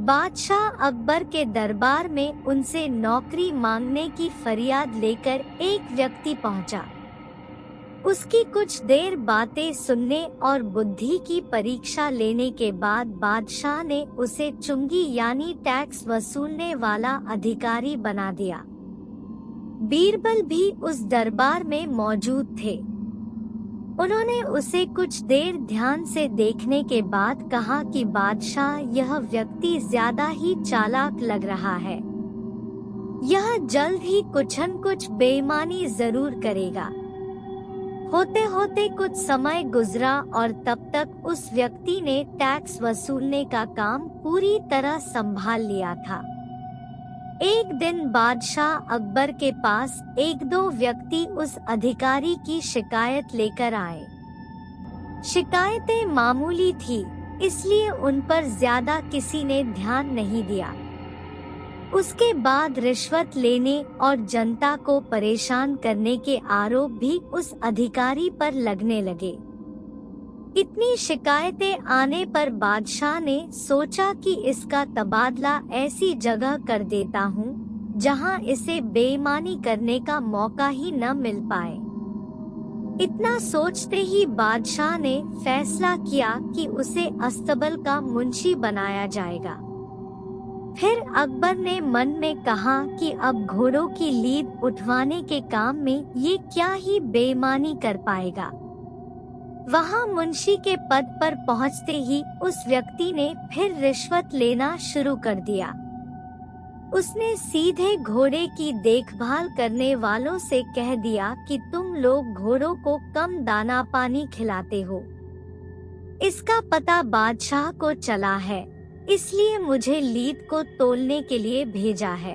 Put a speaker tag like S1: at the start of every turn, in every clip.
S1: बादशाह अकबर के दरबार में उनसे नौकरी मांगने की फरियाद लेकर एक व्यक्ति पहुंचा। उसकी कुछ देर बातें सुनने और बुद्धि की परीक्षा लेने के बाद बादशाह ने उसे चुंगी यानी टैक्स वसूलने वाला अधिकारी बना दिया। बीरबल भी उस दरबार में मौजूद थे। उन्होंने उसे कुछ देर ध्यान से देखने के बाद कहा कि बादशाह, यह व्यक्ति ज्यादा ही चालाक लग रहा है। यह जल्द ही कुछ न कुछ बेईमानी जरूर करेगा। होते होते कुछ समय गुजरा और तब तक उस व्यक्ति ने टैक्स वसूलने का काम पूरी तरह संभाल लिया था। एक दिन बादशाह अकबर के पास एक दो व्यक्ति उस अधिकारी की शिकायत लेकर आए। शिकायतें मामूली थी, इसलिए उन पर ज्यादा किसी ने ध्यान नहीं दिया। उसके बाद रिश्वत लेने और जनता को परेशान करने के आरोप भी उस अधिकारी पर लगने लगे। इतनी शिकायतें आने पर बादशाह ने सोचा कि इसका तबादला ऐसी जगह कर देता हूँ जहाँ इसे बेईमानी करने का मौका ही न मिल पाए। इतना सोचते ही बादशाह ने फैसला किया कि उसे अस्तबल का मुंशी बनाया जाएगा। फिर अकबर ने मन में कहा कि अब घोड़ों की लीद उठवाने के काम में ये क्या ही बेईमानी कर पाएगा। वहाँ मुंशी के पद पर पहुँचते ही उस व्यक्ति ने फिर रिश्वत लेना शुरू कर दिया। उसने सीधे घोड़े की देखभाल करने वालों से कह दिया कि तुम लोग घोड़ों को कम दाना पानी खिलाते हो। इसका पता बादशाह को चला है, इसलिए मुझे लीद को तोलने के लिए भेजा है।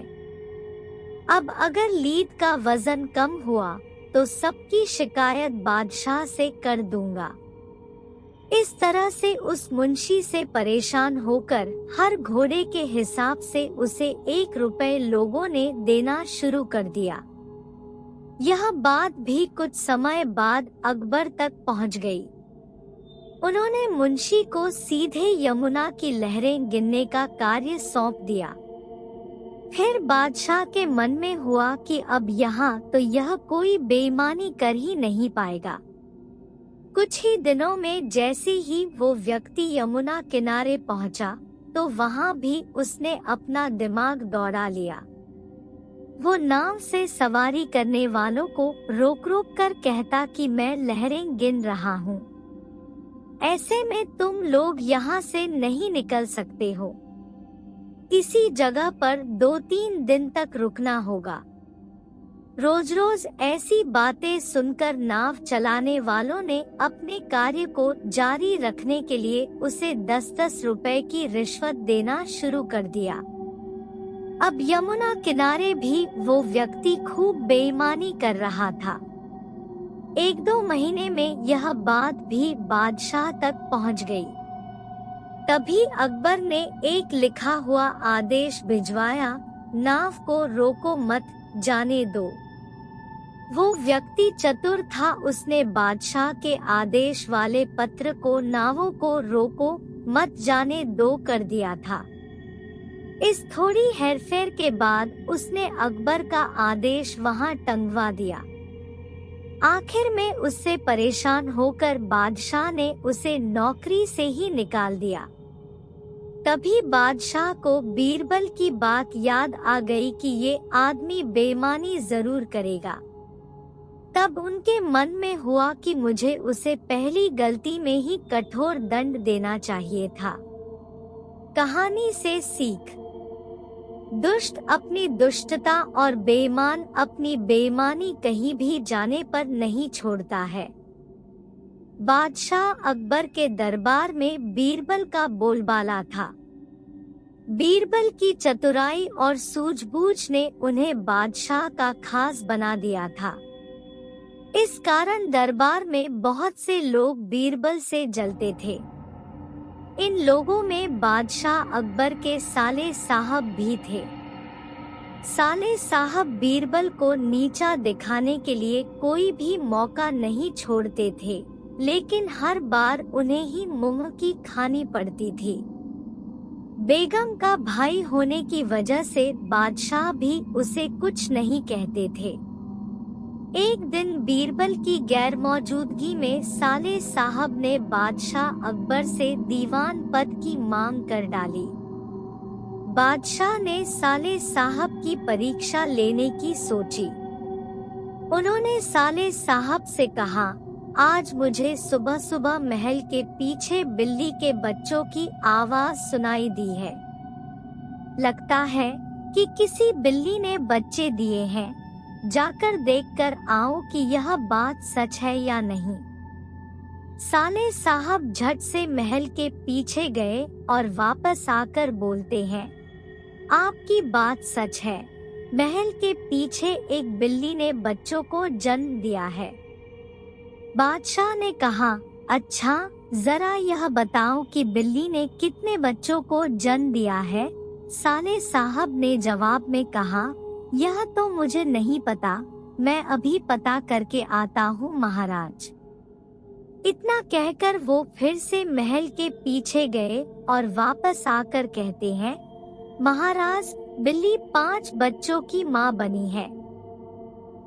S1: अब अगर लीद का वजन कम हुआ तो सबकी शिकायत बादशाह से कर दूंगा। इस तरह से उस मुंशी से परेशान होकर हर घोड़े के हिसाब से उसे 1 रुपए लोगों ने देना शुरू कर दिया। यह बात भी कुछ समय बाद अकबर तक पहुंच गई। उन्होंने मुंशी को सीधे यमुना की लहरें गिनने का कार्य सौंप दिया। फिर बादशाह के मन में हुआ कि अब यहाँ तो यह कोई बेईमानी कर ही नहीं पाएगा। कुछ ही दिनों में जैसे ही वो व्यक्ति यमुना किनारे पहुँचा तो वहाँ भी उसने अपना दिमाग दौड़ा लिया। वो नाव से सवारी करने वालों को रोक रोक कर कहता कि मैं लहरें गिन रहा हूँ, ऐसे में तुम लोग यहाँ से नहीं निकल सकते हो। इसी जगह पर 2-3 दिन तक रुकना होगा। रोज रोज ऐसी बातें सुनकर नाव चलाने वालों ने अपने कार्य को जारी रखने के लिए उसे 10-10 रुपए की रिश्वत देना शुरू कर दिया। अब यमुना किनारे भी वो व्यक्ति खूब बेईमानी कर रहा था। 1-2 महीने में यह बात भी बादशाह तक पहुंच गई। तभी अकबर ने एक लिखा हुआ आदेश भिजवाया, नाव को रोको मत, जाने दो। वो व्यक्ति चतुर था, उसने बादशाह के आदेश वाले पत्र को नावों को रोको मत, जाने दो कर दिया था। इस थोड़ी हेरफेर के बाद उसने अकबर का आदेश वहां टंगवा दिया। आखिर में उससे परेशान होकर बादशाह ने उसे नौकरी से ही निकाल दिया। तभी बादशाह को बीरबल की बात याद आ गई कि ये आदमी बेईमानी जरूर करेगा। तब उनके मन में हुआ कि मुझे उसे पहली गलती में ही कठोर दंड देना चाहिए था। कहानी से सीख। दुष्ट अपनी दुष्टता और बेईमान अपनी बेईमानी कहीं भी जाने पर नहीं छोड़ता है। बादशाह अकबर के दरबार में बीरबल का बोलबाला था। बीरबल की चतुराई और सूझबूझ ने उन्हें बादशाह का खास बना दिया था। इस कारण दरबार में बहुत से लोग बीरबल से जलते थे। इन लोगों में बादशाह अकबर के साले साहब भी थे। साले साहब बीरबल को नीचा दिखाने के लिए कोई भी मौका नहीं छोड़ते थे, लेकिन हर बार उन्हें ही मुंह की खानी पड़ती थी। बेगम का भाई होने की वजह से बादशाह भी उसे कुछ नहीं कहते थे। एक दिन बीरबल की गैर मौजूदगी में साले साहब ने बादशाह अकबर से दीवान पद की मांग कर डाली। बादशाह ने साले साहब की परीक्षा लेने की सोची। उन्होंने साले साहब से कहा, आज मुझे सुबह सुबह महल के पीछे बिल्ली के बच्चों की आवाज सुनाई दी है। लगता है कि किसी बिल्ली ने बच्चे दिए हैं। जाकर देखकर आओ कि यह बात सच है या नहीं। साले साहब झट से महल के पीछे गए और वापस आकर बोलते हैं, आपकी बात सच है। महल के पीछे एक बिल्ली ने बच्चों को जन्म दिया है। बादशाह ने कहा, अच्छा, जरा यह बताओ कि बिल्ली ने कितने बच्चों को जन्म दिया है। साले साहब ने जवाब में कहा, यह तो मुझे नहीं पता, मैं अभी पता करके आता हूँ महाराज। इतना कहकर वो फिर से महल के पीछे गए और वापस आकर कहते हैं, महाराज, बिल्ली 5 बच्चों की माँ बनी है।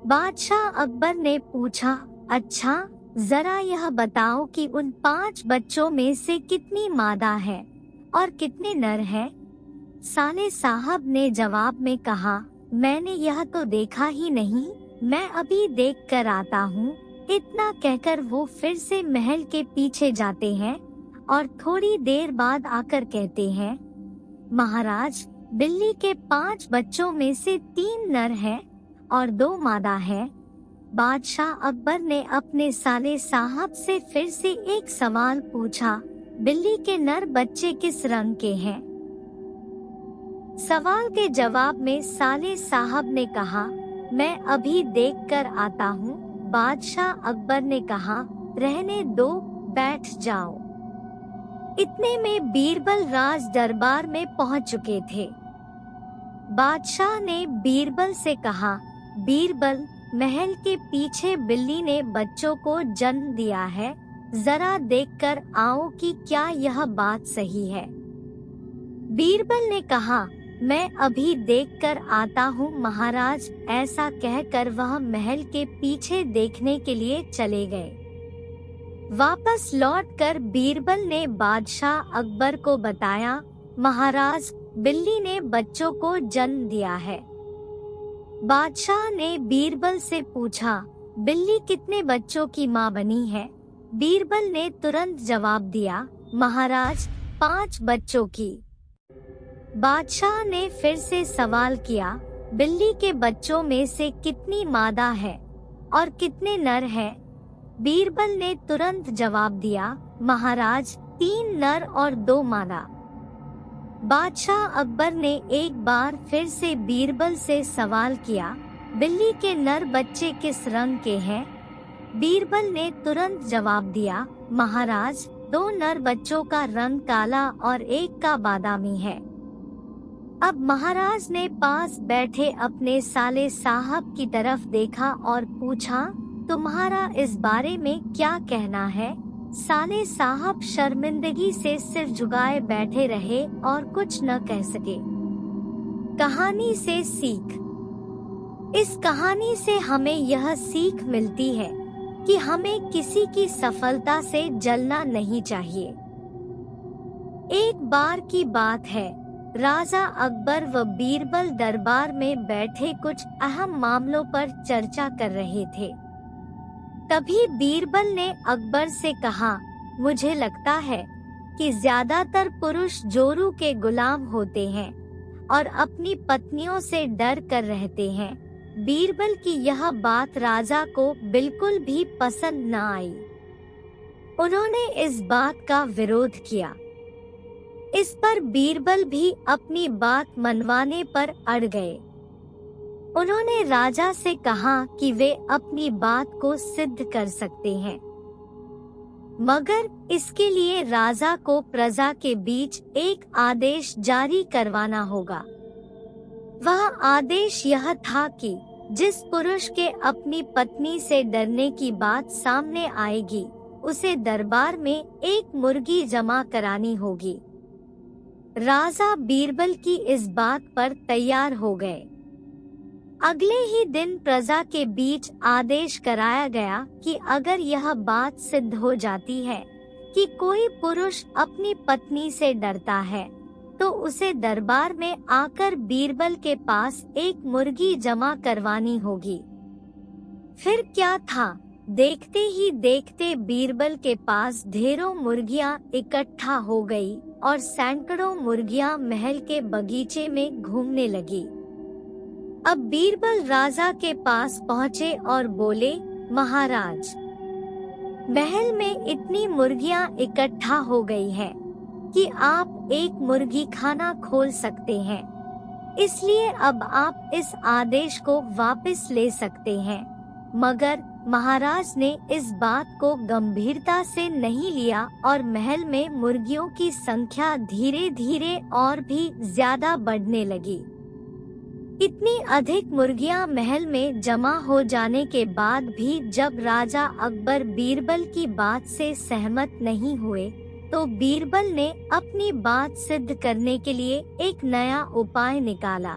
S1: बादशाह अकबर ने पूछा, अच्छा, जरा यह बताओ कि उन 5 बच्चों में से कितनी मादा है और कितने नर हैं? साले साहब ने जवाब में कहा, मैंने यह तो देखा ही नहीं, मैं अभी देख कर आता हूँ। इतना कहकर वो फिर से महल के पीछे जाते हैं और थोड़ी देर बाद आकर कहते हैं, महाराज, बिल्ली के 5 बच्चों में से 3 नर हैं और 2 मादा हैं। बादशाह अकबर ने अपने साले साहब से फिर से एक सवाल पूछा, बिल्ली के नर बच्चे किस रंग के हैं? सवाल के जवाब में साले साहब ने कहा, मैं अभी देख कर आता हूँ। बादशाह अकबर ने कहा, रहने दो, बैठ जाओ। इतने में बीरबल राज दरबार में पहुँच चुके थे। बादशाह ने बीरबल से कहा, बीरबल, महल के पीछे बिल्ली ने बच्चों को जन्म दिया है, जरा देखकर आओ कि क्या यह बात सही है। बीरबल ने कहा, मैं अभी देखकर आता हूँ महाराज। ऐसा कहकर वह महल के पीछे देखने के लिए चले गए। वापस लौटकर बीरबल ने बादशाह अकबर को बताया, महाराज, बिल्ली ने बच्चों को जन्म दिया है। बादशाह ने बीरबल से पूछा, बिल्ली कितने बच्चों की माँ बनी है? बीरबल ने तुरंत जवाब दिया, महाराज, 5 बच्चों की। बादशाह ने फिर से सवाल किया, बिल्ली के बच्चों में से कितनी मादा है और कितने नर हैं? बीरबल ने तुरंत जवाब दिया, महाराज, 3 नर और 2 मादा। बादशाह अकबर ने एक बार फिर से बीरबल से सवाल किया, बिल्ली के नर बच्चे किस रंग के हैं? बीरबल ने तुरंत जवाब दिया, महाराज, 2 नर बच्चों का रंग काला और एक का बादामी है। अब महाराज ने पास बैठे अपने साले साहब की तरफ देखा और पूछा, तुम्हारा इस बारे में क्या कहना है? साले साहब शर्मिंदगी से सिर झुकाए बैठे रहे और कुछ न कह सके। कहानी से सीख। इस कहानी से हमें यह सीख मिलती है कि हमें किसी की सफलता से जलना नहीं चाहिए। एक बार की बात है, राजा अकबर व बीरबल दरबार में बैठे कुछ अहम मामलों पर चर्चा कर रहे थे। तभी बीरबल ने अकबर से कहा, मुझे लगता है कि ज्यादातर पुरुष जोरू के गुलाम होते हैं और अपनी पत्नियों से डर कर रहते हैं। बीरबल की यह बात राजा को बिल्कुल भी पसंद न आई। उन्होंने इस बात का विरोध किया। इस पर बीरबल भी अपनी बात मनवाने पर अड़ गए। उन्होंने राजा से कहा कि वे अपनी बात को सिद्ध कर सकते हैं, मगर इसके लिए राजा को प्रजा के बीच एक आदेश जारी करवाना होगा। वह आदेश यह था कि जिस पुरुष के अपनी पत्नी से डरने की बात सामने आएगी, उसे दरबार में एक मुर्गी जमा करानी होगी। राजा बीरबल की इस बात पर तैयार हो गए। अगले ही दिन प्रजा के बीच आदेश कराया गया कि अगर यह बात सिद्ध हो जाती है कि कोई पुरुष अपनी पत्नी से डरता है, तो उसे दरबार में आकर बीरबल के पास एक मुर्गी जमा करवानी होगी। फिर क्या था, देखते ही देखते बीरबल के पास ढेरों मुर्गियां इकट्ठा हो गई और सैकड़ों मुर्गियां महल के बगीचे में घूमने लगी। अब बीरबल राजा के पास पहुँचे और बोले, महाराज, महल में इतनी मुर्गियां इकट्ठा हो गई है कि आप एक मुर्गी खाना खोल सकते हैं, इसलिए अब आप इस आदेश को वापस ले सकते हैं। मगर महाराज ने इस बात को गंभीरता से नहीं लिया और महल में मुर्गियों की संख्या धीरे धीरे और भी ज्यादा बढ़ने लगी। इतनी अधिक मुर्गियां महल में जमा हो जाने के बाद भी जब राजा अकबर बीरबल की बात से सहमत नहीं हुए, तो बीरबल ने अपनी बात सिद्ध करने के लिए एक नया उपाय निकाला।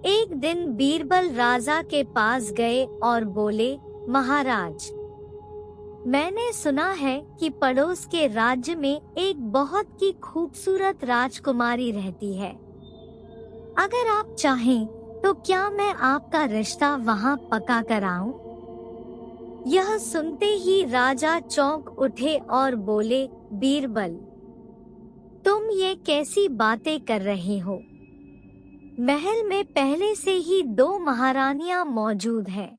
S1: एक दिन बीरबल राजा के पास गए और बोले, महाराज, मैंने सुना है कि पड़ोस के राज्य में एक बहुत ही खूबसूरत राजकुमारी रहती है। अगर आप चाहें तो क्या मैं आपका रिश्ता वहां पक्का कराऊं? यह सुनते ही राजा चौंक उठे और बोले, बीरबल, तुम ये कैसी बातें कर रहे हो? महल में पहले से ही 2 महारानियां मौजूद हैं।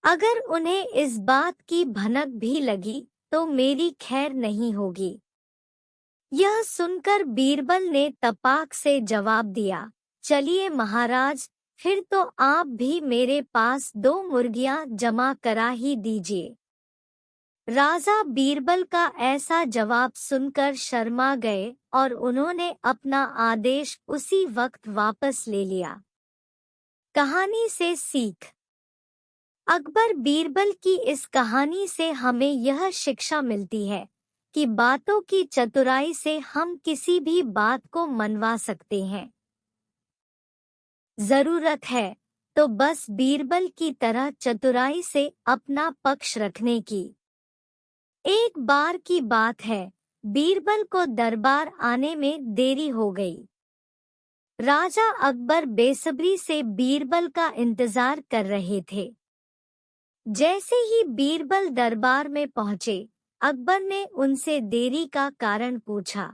S1: अगर उन्हें इस बात की भनक भी लगी तो मेरी खैर नहीं होगी। यह सुनकर बीरबल ने तपाक से जवाब दिया, चलिए महाराज, फिर तो आप भी मेरे पास 2 मुर्गियां जमा करा ही दीजिए। राजा बीरबल का ऐसा जवाब सुनकर शर्मा गए और उन्होंने अपना आदेश उसी वक्त वापस ले लिया। कहानी से सीख। अकबर बीरबल की इस कहानी से हमें यह शिक्षा मिलती है कि बातों की चतुराई से हम किसी भी बात को मनवा सकते हैं। जरूरत है तो बस बीरबल की तरह चतुराई से अपना पक्ष रखने की। एक बार की बात है, बीरबल को दरबार आने में देरी हो गई। राजा अकबर बेसब्री से बीरबल का इंतजार कर रहे थे। जैसे ही बीरबल दरबार में पहुंचे, अकबर ने उनसे देरी का कारण पूछा।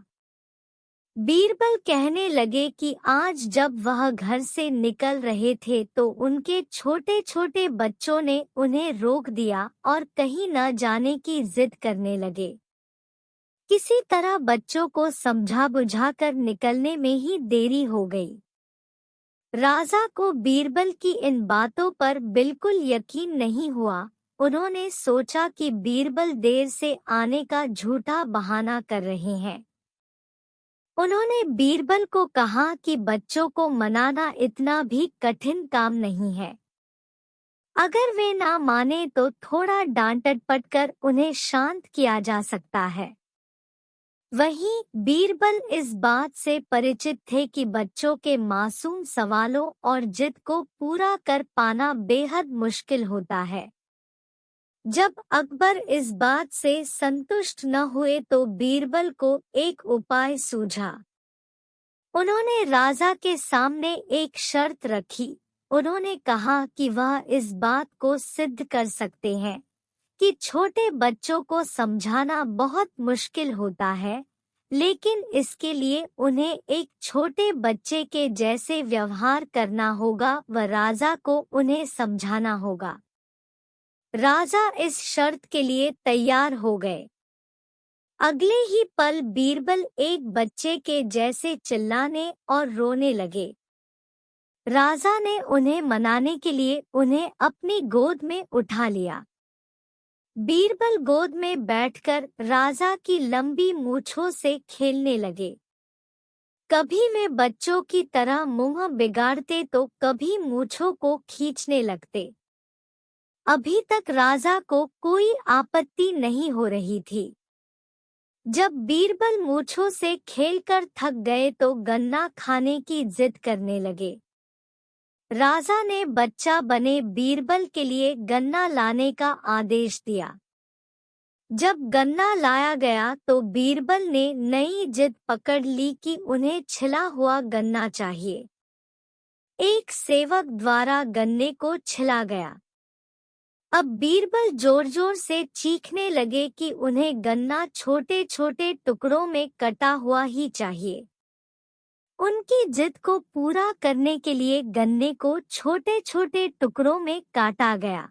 S1: बीरबल कहने लगे कि आज जब वह घर से निकल रहे थे तो उनके छोटे छोटे बच्चों ने उन्हें रोक दिया और कहीं न जाने की जिद करने लगे। किसी तरह बच्चों को समझा बुझाकर निकलने में ही देरी हो गई। राजा को बीरबल की इन बातों पर बिल्कुल यकीन नहीं हुआ। उन्होंने सोचा कि बीरबल देर से आने का झूठा बहाना कर रहे हैं। उन्होंने बीरबल को कहा कि बच्चों को मनाना इतना भी कठिन काम नहीं है। अगर वे ना माने तो थोड़ा डांट-डपट कर उन्हें शांत किया जा सकता है। वहीं बीरबल इस बात से परिचित थे कि बच्चों के मासूम सवालों और जिद को पूरा कर पाना बेहद मुश्किल होता है। जब अकबर इस बात से संतुष्ट न हुए तो बीरबल को एक उपाय सूझा। उन्होंने राजा के सामने एक शर्त रखी। उन्होंने कहा कि वह इस बात को सिद्ध कर सकते हैं कि छोटे बच्चों को समझाना बहुत मुश्किल होता है, लेकिन इसके लिए उन्हें एक छोटे बच्चे के जैसे व्यवहार करना होगा व राजा को उन्हें समझाना होगा। राजा इस शर्त के लिए तैयार हो गए। अगले ही पल बीरबल एक बच्चे के जैसे चिल्लाने और रोने लगे। राजा ने उन्हें मनाने के लिए उन्हें अपनी गोद में उठा लिया। बीरबल गोद में बैठकर राजा की लंबी मूंछों से खेलने लगे। कभी वे बच्चों की तरह मुंह बिगाड़ते तो कभी मूंछों को खींचने लगते। अभी तक राजा को कोई आपत्ति नहीं हो रही थी। जब बीरबल मूंछों से खेलकर थक गए तो गन्ना खाने की जिद करने लगे। राजा ने बच्चा बने बीरबल के लिए गन्ना लाने का आदेश दिया। जब गन्ना लाया गया तो बीरबल ने नई जिद पकड़ ली कि उन्हें छिला हुआ गन्ना चाहिए। एक सेवक द्वारा गन्ने को छिला गया। अब बीरबल जोर जोर से चीखने लगे कि उन्हें गन्ना छोटे छोटे टुकड़ों में कटा हुआ ही चाहिए। उनकी जिद को पूरा करने के लिए गन्ने को छोटे छोटे टुकड़ों में काटा गया।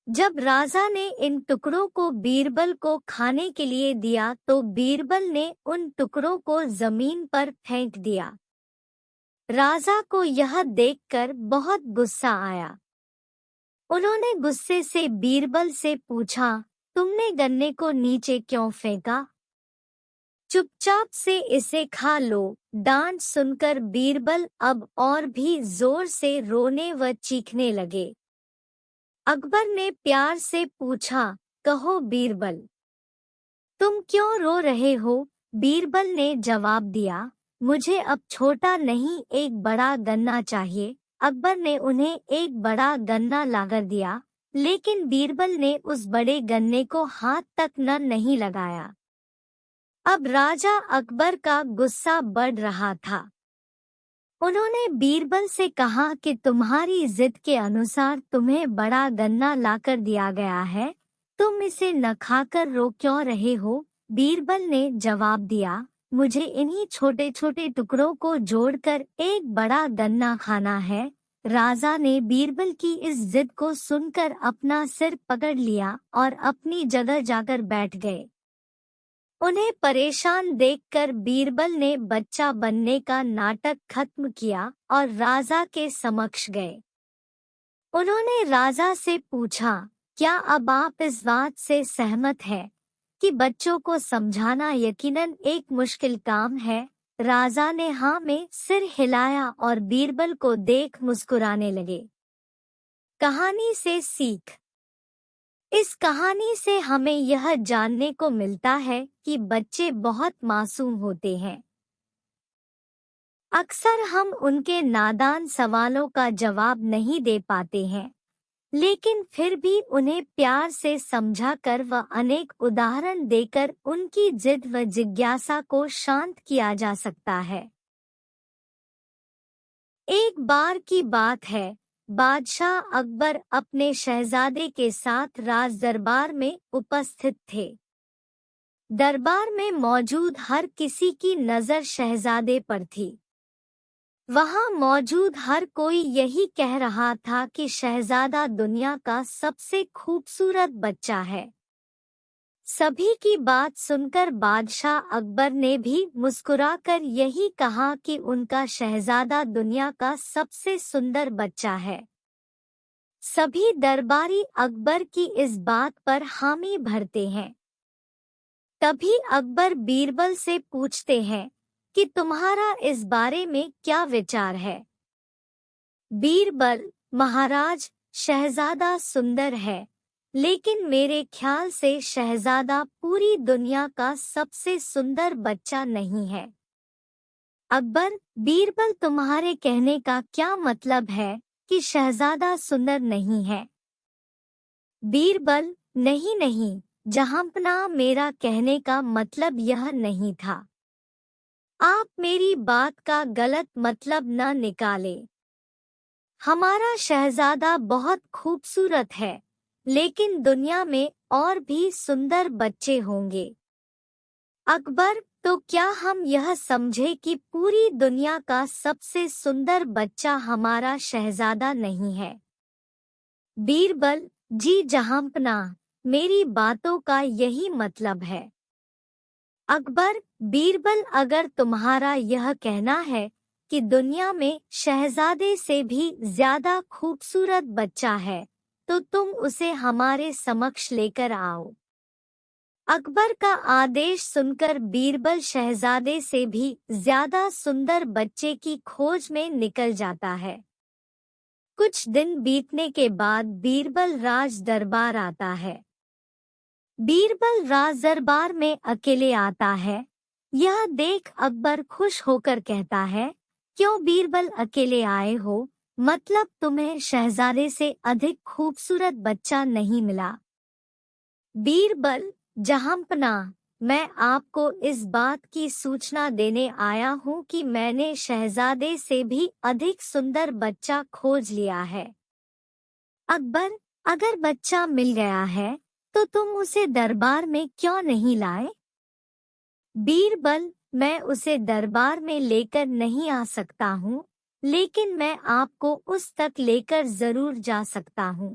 S1: जब राजा ने इन टुकड़ों को बीरबल को खाने के लिए दिया तो बीरबल ने उन टुकड़ों को जमीन पर फेंक दिया। राजा को यह देखकर बहुत गुस्सा आया। उन्होंने गुस्से से बीरबल से पूछा, तुमने गन्ने को नीचे क्यों फेंका? चुपचाप से इसे खा लो। डांट सुनकर बीरबल अब और भी जोर से रोने व चीखने लगे। अकबर ने प्यार से पूछा, कहो बीरबल, तुम क्यों रो रहे हो? बीरबल ने जवाब दिया, मुझे अब छोटा नहीं एक बड़ा गन्ना चाहिए। अकबर ने उन्हें एक बड़ा गन्ना लाकर दिया, लेकिन बीरबल ने उस बड़े गन्ने को हाथ तक नहीं लगाया। अब राजा अकबर का गुस्सा बढ़ रहा था। उन्होंने बीरबल से कहा कि तुम्हारी जिद के अनुसार तुम्हें बड़ा गन्ना लाकर दिया गया है, तुम इसे न खाकर रो क्यों रहे हो? बीरबल ने जवाब दिया, मुझे इन्हीं छोटे छोटे टुकड़ों को जोड़कर एक बड़ा गन्ना खाना है। राजा ने बीरबल की इस जिद को सुनकर अपना सिर पकड़ लिया और अपनी जगह जाकर बैठ गए। उन्हें परेशान देखकर बीरबल ने बच्चा बनने का नाटक खत्म किया और राजा के समक्ष गए। उन्होंने राजा से पूछा, क्या अब आप इस बात से सहमत हैं कि बच्चों को समझाना यकीनन एक मुश्किल काम है? राजा ने हाँ में सिर हिलाया और बीरबल को देख मुस्कुराने लगे। कहानी से सीख। इस कहानी से हमें यह जानने को मिलता है कि बच्चे बहुत मासूम होते हैं। अक्सर हम उनके नादान सवालों का जवाब नहीं दे पाते हैं, लेकिन फिर भी उन्हें प्यार से समझाकर व अनेक उदाहरण देकर उनकी जिद व जिज्ञासा को शांत किया जा सकता है। एक बार की बात है, बादशाह अकबर अपने शहजादे के साथ राज दरबार में उपस्थित थे। दरबार में मौजूद हर किसी की नजर शहजादे पर थी। वहां मौजूद हर कोई यही कह रहा था कि शहजादा दुनिया का सबसे खूबसूरत बच्चा है। सभी की बात सुनकर बादशाह अकबर ने भी मुस्कुराकर यही कहा कि उनका शहजादा दुनिया का सबसे सुंदर बच्चा है। सभी दरबारी अकबर की इस बात पर हामी भरते हैं। तभी अकबर बीरबल से पूछते हैं कि तुम्हारा इस बारे में क्या विचार है? बीरबल, महाराज, शहजादा सुंदर है, लेकिन मेरे ख्याल से शहजादा पूरी दुनिया का सबसे सुंदर बच्चा नहीं है। अकबर, बीरबल, तुम्हारे कहने का क्या मतलब है कि शहजादा सुंदर नहीं है? बीरबल, नहीं नहीं जहांपनाह, मेरा कहने का मतलब यह नहीं था। आप मेरी बात का गलत मतलब न निकाले। हमारा शहजादा बहुत खूबसूरत है, लेकिन दुनिया में और भी सुंदर बच्चे होंगे। अकबर, तो क्या हम यह समझे कि पूरी दुनिया का सबसे सुंदर बच्चा हमारा शहजादा नहीं है? बीरबल, जी जहांपनाह, मेरी बातों का यही मतलब है। अकबर, बीरबल, अगर तुम्हारा यह कहना है कि दुनिया में शहजादे से भी ज्यादा खूबसूरत बच्चा है, तो तुम उसे हमारे समक्ष लेकर आओ। अकबर का आदेश सुनकर बीरबल शहजादे से भी ज्यादा सुंदर बच्चे की खोज में निकल जाता है। कुछ दिन बीतने के बाद बीरबल राज दरबार आता है। बीरबल राज दरबार में अकेले आता है। यह देख अकबर खुश होकर कहता है, क्यों बीरबल अकेले आए हो? मतलब तुम्हें शहजादे से अधिक खूबसूरत बच्चा नहीं मिला? बीरबल, जहांपना, मैं आपको इस बात की सूचना देने आया हूँ कि मैंने शहजादे से भी अधिक सुंदर बच्चा खोज लिया है। अकबर, अगर बच्चा मिल गया है तो तुम उसे दरबार में क्यों नहीं लाए? बीरबल, मैं उसे दरबार में लेकर नहीं आ सकता हूँ, लेकिन मैं आपको उस तक लेकर जरूर जा सकता हूँ।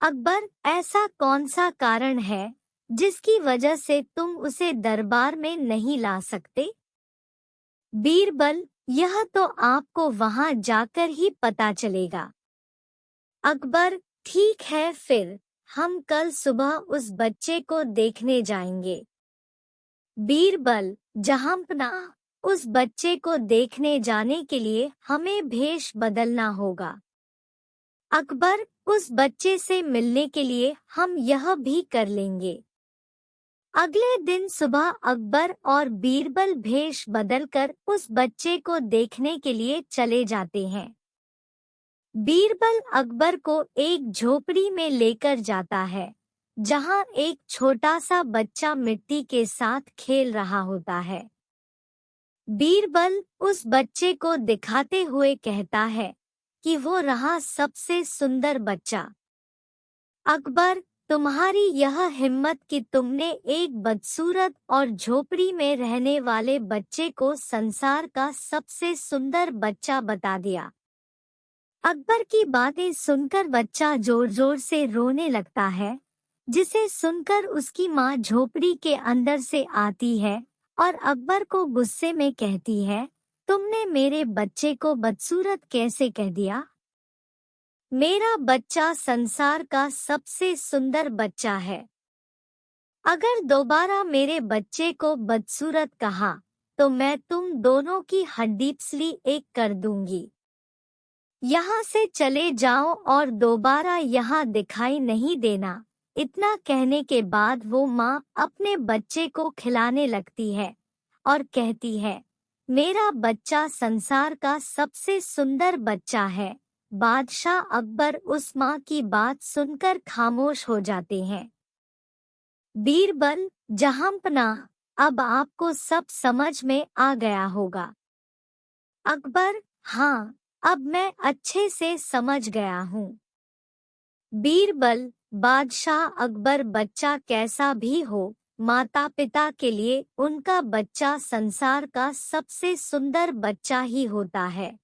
S1: अकबर, ऐसा कौन सा कारण है जिसकी वजह से तुम उसे दरबार में नहीं ला सकते? बीरबल, यह तो आपको वहां जाकर ही पता चलेगा। अकबर, ठीक है, फिर हम कल सुबह उस बच्चे को देखने जाएंगे। बीरबल, जहांपना, उस बच्चे को देखने जाने के लिए हमें भेष बदलना होगा। अकबर, उस बच्चे से मिलने के लिए हम यह भी कर लेंगे। अगले दिन सुबह अकबर और बीरबल भेष बदलकर उस बच्चे को देखने के लिए चले जाते हैं। बीरबल अकबर को एक झोपड़ी में लेकर जाता है, जहां एक छोटा सा बच्चा मिट्टी के साथ खेल रहा होता है। बीरबल उस बच्चे को दिखाते हुए कहता है कि वो रहा सबसे सुंदर बच्चा। अकबर, तुम्हारी यह हिम्मत कि तुमने एक बदसूरत और झोपड़ी में रहने वाले बच्चे को संसार का सबसे सुंदर बच्चा बता दिया। अकबर की बातें सुनकर बच्चा जोर जोर से रोने लगता है, जिसे सुनकर उसकी माँ झोपड़ी के अंदर से आती है और अकबर को गुस्से में कहती है, तुमने मेरे बच्चे को बदसूरत कैसे कह दिया? मेरा बच्चा संसार का सबसे सुंदर बच्चा है। अगर दोबारा मेरे बच्चे को बदसूरत कहा तो मैं तुम दोनों की हड्डी पसली एक कर दूंगी। यहाँ से चले जाओ और दोबारा यहाँ दिखाई नहीं देना। इतना कहने के बाद वो माँ अपने बच्चे को खिलाने लगती है और कहती है, मेरा बच्चा संसार का सबसे सुंदर बच्चा है। बादशाह अकबर उस माँ की बात सुनकर खामोश हो जाते हैं। बीरबल, जहांपना, अब आपको सब समझ में आ गया होगा। अकबर, हाँ, अब मैं अच्छे से समझ गया हूँ। बीरबल, बादशाह अकबर, बच्चा कैसा भी हो, माता पिता के लिए उनका बच्चा संसार का सबसे सुंदर बच्चा ही होता है।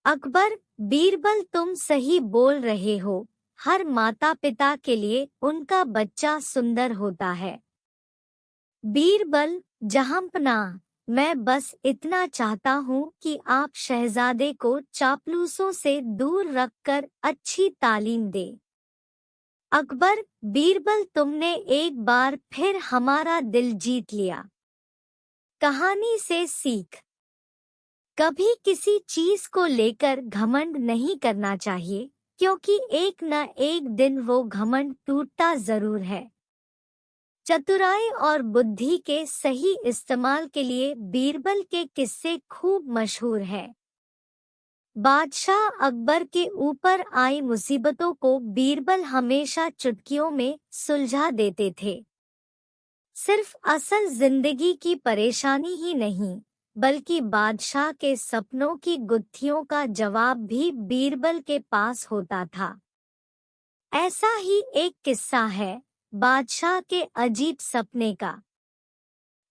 S1: अकबर, बीरबल, तुम सही बोल रहे हो, हर माता पिता के लिए उनका बच्चा सुंदर होता है। बीरबल, जहांपना, मैं बस इतना चाहता हूँ कि आप शहजादे को चापलूसों से दूर रखकर अच्छी तालीम दे। अकबर, बीरबल, तुमने एक बार फिर हमारा दिल जीत लिया। कहानी से सीख, कभी किसी चीज को लेकर घमंड नहीं करना चाहिए, क्योंकि एक न एक दिन वो घमंड टूटता जरूर है। चतुराई और बुद्धि के सही इस्तेमाल के लिए बीरबल के किस्से खूब मशहूर हैं। बादशाह अकबर के ऊपर आई मुसीबतों को बीरबल हमेशा चुटकियों में सुलझा देते थे। सिर्फ असल जिंदगी की परेशानी ही नहीं, बल्कि बादशाह के सपनों की गुत्थियों का जवाब भी बीरबल के पास होता था। ऐसा ही एक किस्सा है बादशाह के अजीब सपने का।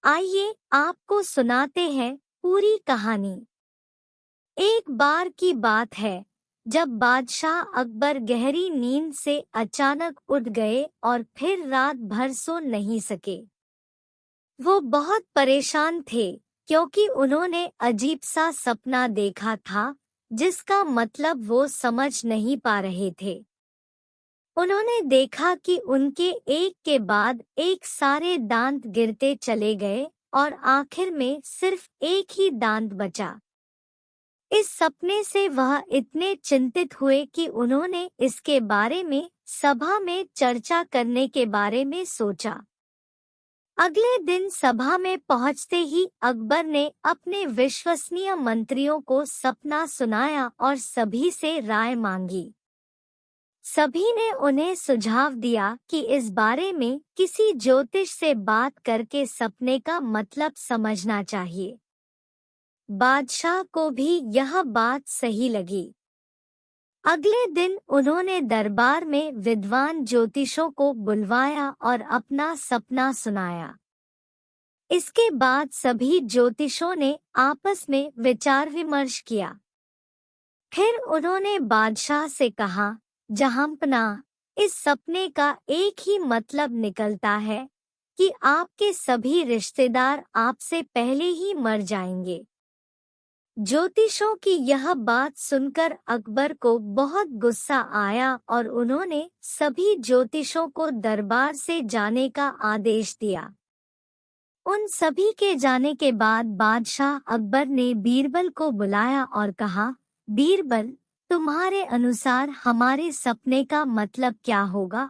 S1: आइए आपको सुनाते हैं पूरी कहानी। एक बार की बात है जब बादशाह अकबर गहरी नींद से अचानक उठ गए और फिर रात भर सो नहीं सके। वो बहुत परेशान थे क्योंकि उन्होंने अजीब सा सपना देखा था जिसका मतलब वो समझ नहीं पा रहे थे। उन्होंने देखा कि उनके एक के बाद एक सारे दांत गिरते चले गए और आखिर में सिर्फ एक ही दांत बचा। इस सपने से वह इतने चिंतित हुए कि उन्होंने इसके बारे में सभा में चर्चा करने के बारे में सोचा। अगले दिन सभा में पहुंचते ही अकबर ने अपने विश्वसनीय मंत्रियों को सपना सुनाया और सभी से राय मांगी। सभी ने उन्हें सुझाव दिया कि इस बारे में किसी ज्योतिष से बात करके सपने का मतलब समझना चाहिए। बादशाह को भी यह बात सही लगी। अगले दिन उन्होंने दरबार में विद्वान ज्योतिषों को बुलवाया और अपना सपना सुनाया। इसके बाद सभी ज्योतिषों ने आपस में विचार विमर्श किया। फिर उन्होंने बादशाह से कहा, जहांपना, इस सपने का एक ही मतलब निकलता है कि आपके सभी रिश्तेदार आपसे पहले ही मर जाएंगे। ज्योतिषों की यह बात सुनकर अकबर को बहुत गुस्सा आया और उन्होंने सभी ज्योतिषों को दरबार से जाने का आदेश दिया। उन सभी के जाने के बाद बादशाह अकबर ने बीरबल को बुलाया और कहा, बीरबल, तुम्हारे अनुसार हमारे सपने का मतलब क्या होगा?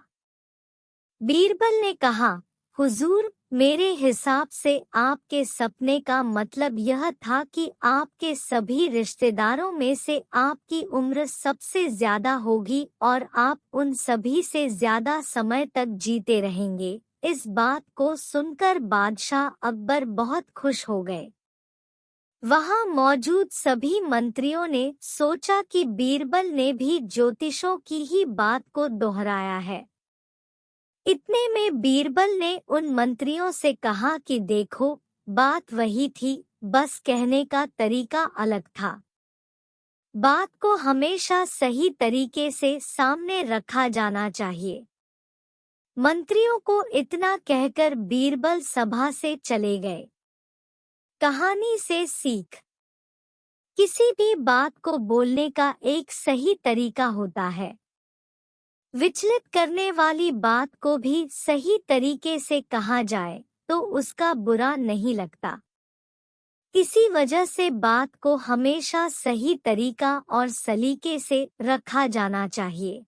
S1: बीरबल ने कहा, हुजूर, मेरे हिसाब से आपके सपने का मतलब यह था कि आपके सभी रिश्तेदारों में से आपकी उम्र सबसे ज्यादा होगी और आप उन सभी से ज्यादा समय तक जीते रहेंगे। इस बात को सुनकर बादशाह अकबर बहुत खुश हो गए। वहां मौजूद सभी मंत्रियों ने सोचा कि बीरबल ने भी ज्योतिषों की ही बात को दोहराया है। इतने में बीरबल ने उन मंत्रियों से कहा कि देखो, बात वही थी, बस कहने का तरीका अलग था। बात को हमेशा सही तरीके से सामने रखा जाना चाहिए। मंत्रियों को इतना कहकर बीरबल सभा से चले गए। कहानी से सीख। किसी भी बात को बोलने का एक सही तरीका होता है। विचलित करने वाली बात को भी सही तरीके से कहा जाए तो उसका बुरा नहीं लगता। इसी वजह से बात को हमेशा सही तरीका और सलीके से रखा जाना चाहिए।